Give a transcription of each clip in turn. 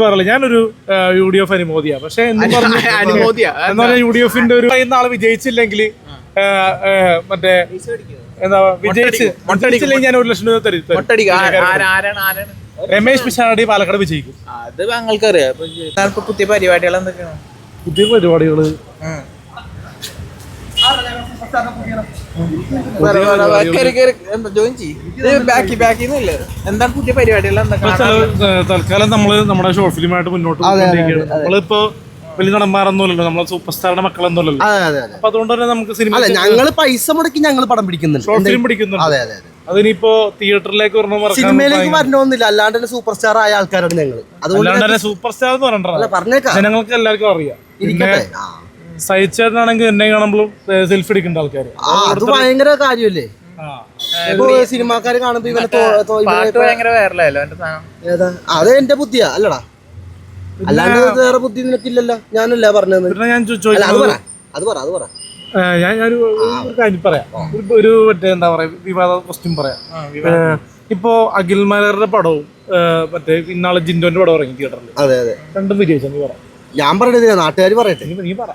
പറയില്ല ഞാനൊരു UDF അനുമോദിയാ. പക്ഷെ എന്നാൽ UDFന്റെ ഒരു ആള് വിജയിച്ചില്ലെങ്കിൽ മറ്റേ എന്താ വിജയിച്ചില്ലെങ്കിൽ ഞാൻ 1 ലക്ഷം രൂപ തരും. രമേശ് പിഷാരടി പാലക്കാട് വിജയിക്കും. അത് ഞങ്ങൾക്കറിയാം. പുതിയ പരിപാടികൾ എന്തൊക്കെയാണ്? പുതിയ പരിപാടികള് എന്താണ് പുതിയ പരിപാടികൾ? തൽക്കാലം നമ്മള് നമ്മുടെ ഷോർട്ട് ഫിലിമായിട്ട് മുന്നോട്ട് പോയിക്കൊണ്ടിരിക്കുകയാണ്. നമ്മളിപ്പോ വലിയ നടന്മാരൊന്നുമല്ലോ, നമ്മളെ സൂപ്പർ സ്റ്റാറുടെ മക്കളൊന്നുമല്ലോ. അപ്പൊ അതുകൊണ്ട് തന്നെ നമുക്ക് സിനിമ ഞങ്ങള് പൈസ മുടക്കി ഞങ്ങൾ പടം പിടിക്കുന്നുണ്ട്, ഷോർട്ട് ഫിലിം പിടിക്കുന്നുണ്ട്. അതിനിപ്പോ തിയേറ്ററിലേക്ക് സിനിമയിലേക്ക് വരണമെന്നില്ല, അല്ലാണ്ട് തന്നെ സൂപ്പർ സ്റ്റാർ ആയ ആൾക്കാരാണ് ഞങ്ങൾ. അതുകൊണ്ട് സൂപ്പർ സ്റ്റാർ എന്ന് പറഞ്ഞാൽ ജനങ്ങൾക്ക് എല്ലാവർക്കും അറിയാം. സഹിച്ചേട്ടനാണെങ്കിൽ എന്നെ കാണുമ്പോഴും സെൽഫി എടുക്കേണ്ട ആൾക്കാര്, അത് ഭയങ്കര കാര്യമല്ലേ. സിനിമാക്കാര് കാണുമ്പോ അത് എന്റെ ബുദ്ധിയാ അല്ലടാ, അല്ലാണ്ട് വേറെ ബുദ്ധി നിനക്കില്ലല്ലോ. ഞാനല്ല പറഞ്ഞത്. ഞാനൊരു കാര്യം പറയാം, ഒരു മറ്റേ എന്താ പറയാ വിവാദ ക്വസ്റ്റ്യൻ പറയാം. ഇപ്പോ അഖിൽ മാലരുടെ പടവും മറ്റേ ഇന്നാളെ ജിൻഡോന്റെ പടം ഇറങ്ങി തിയേറ്ററിൽ. അതെ അതെ, രണ്ടും വിജയിച്ചു. നീ പറ. ഞാൻ പറഞ്ഞത് നാട്ടുകാർ പറയട്ടെ. നീ പറ.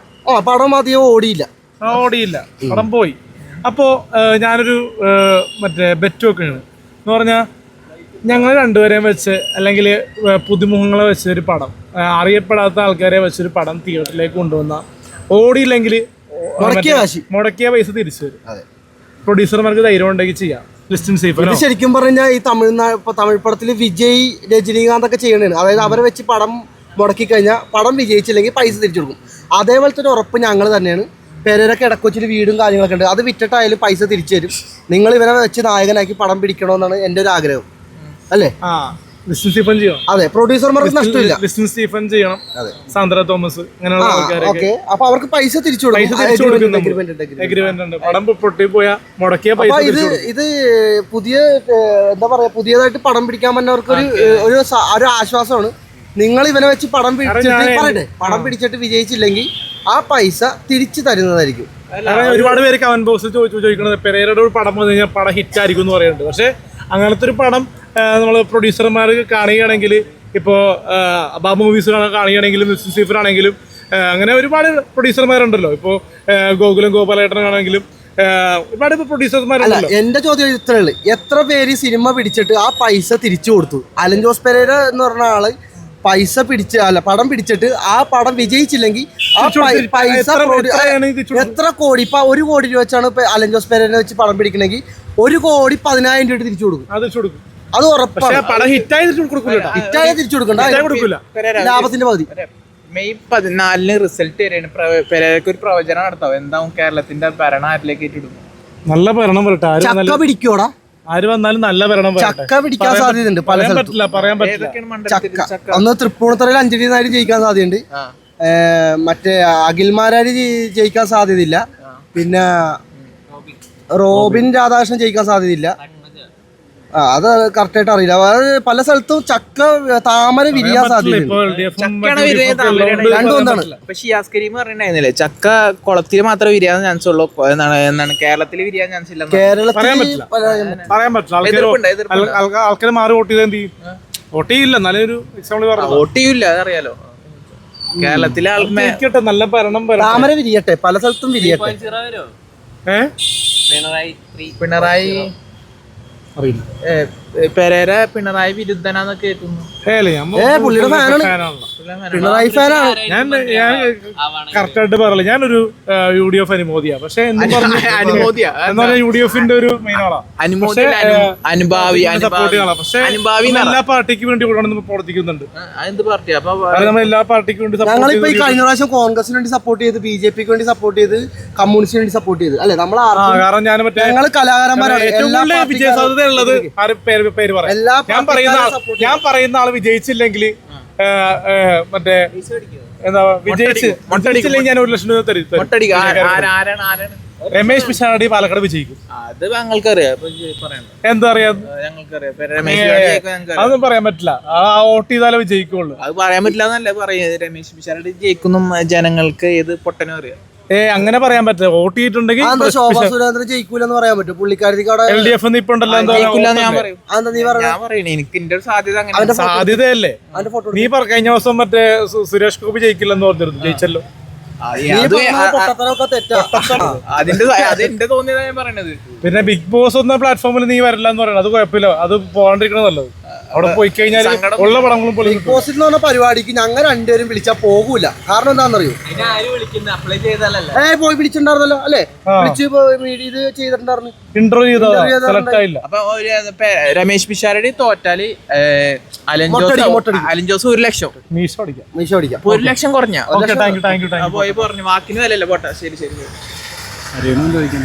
പടം അധികം ഓടിയില്ല, പടം പോയി. അപ്പോ ഞാനൊരു മറ്റേ ബെറ്റ് വെക്കുകയാണ് എന്ന് പറഞ്ഞാൽ, ഞങ്ങൾ രണ്ടുപേരെയും വെച്ച് അല്ലെങ്കിൽ പുതുമുഖങ്ങളെ വെച്ച് ഒരു പടം, അറിയപ്പെടാത്ത ആൾക്കാരെ വെച്ചൊരു പടം തിയേറ്ററിലേക്ക് കൊണ്ടുവന്ന ഓടിയില്ലെങ്കിൽ മുടക്കിയ പൈസ തിരിച്ചു വരും. പ്രൊഡ്യൂസർമാർക്ക് ധൈര്യം ഉണ്ടെങ്കിൽ ചെയ്യാം. ശരിക്കും പറഞ്ഞാൽ ഈ തമിഴ് പടത്തില് വിജയ്, രജനീകാന്ത് ഒക്കെ ചെയ്യണതാണ്. അതായത് അവരെ വെച്ച് പടം മുടക്കി കഴിഞ്ഞാൽ പടം വിജയിച്ചില്ലെങ്കിൽ പൈസ തിരിച്ചു കൊടുക്കും. അതേപോലത്തെ ഒരു ഉറപ്പ് ഞങ്ങൾ തന്നെയാണ്. പെരേരൊക്കെ ഇടക്കൊച്ചിൽ വീടും കാര്യങ്ങളൊക്കെ ഉണ്ട്, അത് വിറ്റിട്ടായാലും പൈസ തിരിച്ചു തരും. നിങ്ങൾ ഇവരെ വെച്ച് നായകനാക്കി പടം പിടിക്കണമെന്നാണ് എൻ്റെ ഒരു ആഗ്രഹം, അല്ലേ? അതെ, പ്രൊഡ്യൂസർമാർക്ക് നഷ്ടമില്ല. ചെയ്യണം, സാന്ദ്ര തോമസ് അങ്ങനെയുള്ള ആൾക്കാരൊക്കെ. അപ്പൊ അവർക്ക് പൈസ തിരിച്ചു കൊടുക്കും. ഇത് പുതിയ എന്താ പറയാ, പുതിയതായിട്ട് പടം പിടിക്കാൻ പറ്റുന്നവർക്ക് ഒരു ആശ്വാസമാണ്. നിങ്ങൾ ഇവനെ വെച്ച് പടം പിടിച്ചിട്ട് വിജയിച്ചില്ലെങ്കിൽ ആ പൈസ തിരിച്ചു തരുന്നതായിരിക്കും. ഒരുപാട് പേര് കമന്റ് ബോക്സിൽ ചോദിക്കുന്നത് പെരേരയുടെ ഒരു പടം വന്നു കഴിഞ്ഞാൽ പടം ഹിറ്റ് ആയിരിക്കും എന്ന് പറയുന്നുണ്ട്. പക്ഷെ അങ്ങനത്തെ ഒരു പടം നമ്മൾ പ്രൊഡ്യൂസർമാർ കാണുകയാണെങ്കിൽ, ഇപ്പോൾ ബാബു മൂവീസ് കാണുകയാണെങ്കിലും സ്റ്റീഫൻ ആണെങ്കിലും അങ്ങനെ ഒരുപാട് പ്രൊഡ്യൂസർമാരുണ്ടല്ലോ. ഇപ്പോൾ ഗോകുലേട്ടനാണെങ്കിലും ഒരുപാട് പ്രൊഡ്യൂസർമാരുണ്ടല്ലോ. എന്റെ ചോദ്യം ഇത്രേ ഉള്ളൂ, എത്ര പേര് സിനിമ പിടിച്ചിട്ട് ആ പൈസ തിരിച്ചു കൊടുത്തു? അലൻ ജോസ് പെരേര എന്ന് പറഞ്ഞ ആള് പൈസ പടം പിടിച്ചിട്ട് ആ പടം വിജയിച്ചില്ലെങ്കിൽ ആ പൈസ എത്ര കോടി, ഇപ്പൊ 1 കോടി രൂപ വെച്ചാണ് അലൻ ജോസ് പെരേരനെ വെച്ച് പടം പിടിക്കണമെങ്കിൽ 1,10,000 രൂപ തിരിച്ചു കൊടുക്കും. അത് ഉറപ്പാണ്. ഹിറ്റായി തിരിച്ചു കൊടുക്കണ്ട, ലാഭത്തിന്റെ പകുതി. മെയ് 14 റിസൾട്ട് വരെയാണ്. പെരേരക്ക് ഒരു പ്രവചനം നടത്താവും, എന്താവും കേരളത്തിന്റെ ഭരണം ആരിലേക്ക് ഇടുന്നു? നല്ല ഭരണം വരട്ടെ. ചക്ക പിടിക്കോടാ, ആര് വന്നാലും നല്ല ഭരണം. ചക്ക പിടിക്കാൻ സാധ്യതയുണ്ട് പല സ്ഥലത്തും. പറയാൻ പറ്റില്ല. ഒന്ന് തൃപ്പൂണിത്തുറയിൽ അഞ്ജലി നായർ ജയിക്കാൻ സാധ്യതയുണ്ട്. മറ്റേ അഖിൽമാരാര് ജയിക്കാൻ സാധ്യതയില്ല. പിന്നെ റോബിൻ രാധാകൃഷ്ണൻ ജയിക്കാൻ സാധ്യതയില്ല. അത് കറക്റ്റായിട്ട് അറിയില്ല. അത് പല സ്ഥലത്തും ചക്ക താമര വിരിയാൻ സാധ്യതയുണ്ട്. ചക്ക കുളത്തിൽ മാത്രമേ വിരിയാൻ ചാൻസ് ഉള്ളൂ എന്നാണ്. കേരളത്തിൽ വിരിയാൻ ചാൻസ് ഇല്ല. പറയാൻ പറ്റില്ല. ആൾക്കാർ മാറി വോട്ട് ചെയ്താൽ എന്ത് ചെയ്യും? വോട്ട് ചെയ്യില്ല. നല്ലൊരു എക്സാമ്പിൾ പറഞ്ഞു, വോട്ട് ചെയ്യില്ല, അതറിയാലോ. കേരളത്തിലെ ആൾക്കാർ നല്ല ഭരണം, താമര വിരിയട്ടെ, പല സ്ഥലത്തും വിരിയട്ടെ. പിണറായി പെരേര പിണറായി വിരുദ്ധനാന്നൊക്കെ കേൾക്കുന്നു. പിണറായി ഫാനാണ്. ഞാൻ കറക്റ്റായിട്ട് പറയില്ല ഞാനൊരു UDF അനുമോദിയാ. പക്ഷെ UDFന്റെ ഒരു മെയിൻ ആളാ. എല്ലാ പാർട്ടിക്ക് വേണ്ടി പ്രവർത്തിക്കുന്നുണ്ട്. നമ്മൾ എല്ലാ പാർട്ടിക്കും വേണ്ടി ഞങ്ങളിപ്പോ ഈ കഴിഞ്ഞ പ്രാവശ്യം കോൺഗ്രസിന് വേണ്ടി സപ്പോർട്ട് ചെയ്ത്, BJPക്ക് വേണ്ടി സപ്പോർട്ട് ചെയ്ത്, കമ്മ്യൂണിസ്റ്റിന് വേണ്ടി സപ്പോർട്ട് ചെയ്ത്, അല്ലെ? നമ്മൾ കാരണം ഞങ്ങൾ കലാകാരന്മാരാണ്. വിജയ സാധ്യത ഉള്ളത് പേര് പറയാം. ഞാൻ പറയുന്ന ആള് വിജയിച്ചില്ലെങ്കിൽ മറ്റേ എന്താ വിജയിച്ചില്ലെങ്കിൽ ഞാൻ 1 ലക്ഷം രൂപ തരും. രമേശ് പിഷാരടി പാലക്കാട് വിജയിക്കും. അത് ഞങ്ങൾക്കറിയാം. എന്താ അറിയാം? അതൊന്നും പറയാൻ പറ്റില്ല. വോട്ട് ചെയ്താലേ വിജയിക്കുള്ളൂ. അത് പറയാൻ പറ്റില്ല എന്നല്ല പറയുന്നത്. രമേശ് പിഷാരടി ജയിക്കുന്നു ജനങ്ങൾക്ക് ഏത് പൊട്ടനും അറിയാം. അങ്ങനെ പറയാൻ പറ്റില്ല. വോട്ട് ചെയ്തിട്ടുണ്ടെങ്കിൽ അതെന്താ ശോഭാ സുരേന്ദ്രൻ ജയിക്കൂലെന്ന് പറയാൻ പറ്റും? പുള്ളിക്കാരത്തിക്ക് അവിടെ LDF ഇപ്പൊ ഉണ്ടല്ലോ, എന്താ ഞാൻ പറയും. അതെന്താ നീ പറഞ്ഞത്? ഞാൻ പറയണേ എനിക്ക് എന്റെ ഒരു സാധ്യത അങ്ങനെ. സാധ്യതയല്ലേ? അതിന്റെ ഫോട്ടോ നീ കഴിഞ്ഞ ദിവസം മറ്റേ സുരേഷ് ഗോപി ജയിക്കില്ലെന്ന് പറഞ്ഞിരുന്നു, ജയിച്ചല്ലോ. പൊട്ടത്തരമൊക്കെ തെറ്റാ. അതെന്റെ തോന്നിയതാ ഞാൻ പറയണത്. പിന്നെ ബിഗ് ബോസ് എന്ന പ്ലാറ്റ്ഫോമിൽ നീ വരില്ല എന്ന് പറയുന്നത് അത് കുഴപ്പമില്ല, അത് പോകാണ്ടിരിക്കണത് നല്ലത്. അവിടെ പോയി കഴിഞ്ഞാൽ ഉള്ള പടങ്ങളും പൊളി. ബിഗ് ബോസിൽ എന്ന് പറഞ്ഞ പരിപാടിക്ക് ഞങ്ങൾ രണ്ടുപേരും വിളിച്ചാൽ പോകൂല. കാരണം എന്താണെന്നറിയോ? പോയി വിളിച്ചിട്ടുണ്ടായിരുന്നല്ലോ അല്ലേ? വിളിച്ച് ഇത് ചെയ്തിട്ടുണ്ടായിരുന്നു, ഇന്റർവ്യൂ ചെയ്താ സെലക്ട് ആയില്ല. അപ്പൊ രമേശ് പിഷാരടി തോറ്റാല് അലൻ ജോസ് 1 ലക്ഷം മീശ അടിക്കാം. 1 ലക്ഷം കുറഞ്ഞ താങ്ക് യു. പോയി പറഞ്ഞു വാക്കിന് വിലയല്ല. പോട്ടെ, ശരി. അറിയുന്നു ചോദിക്കാൻ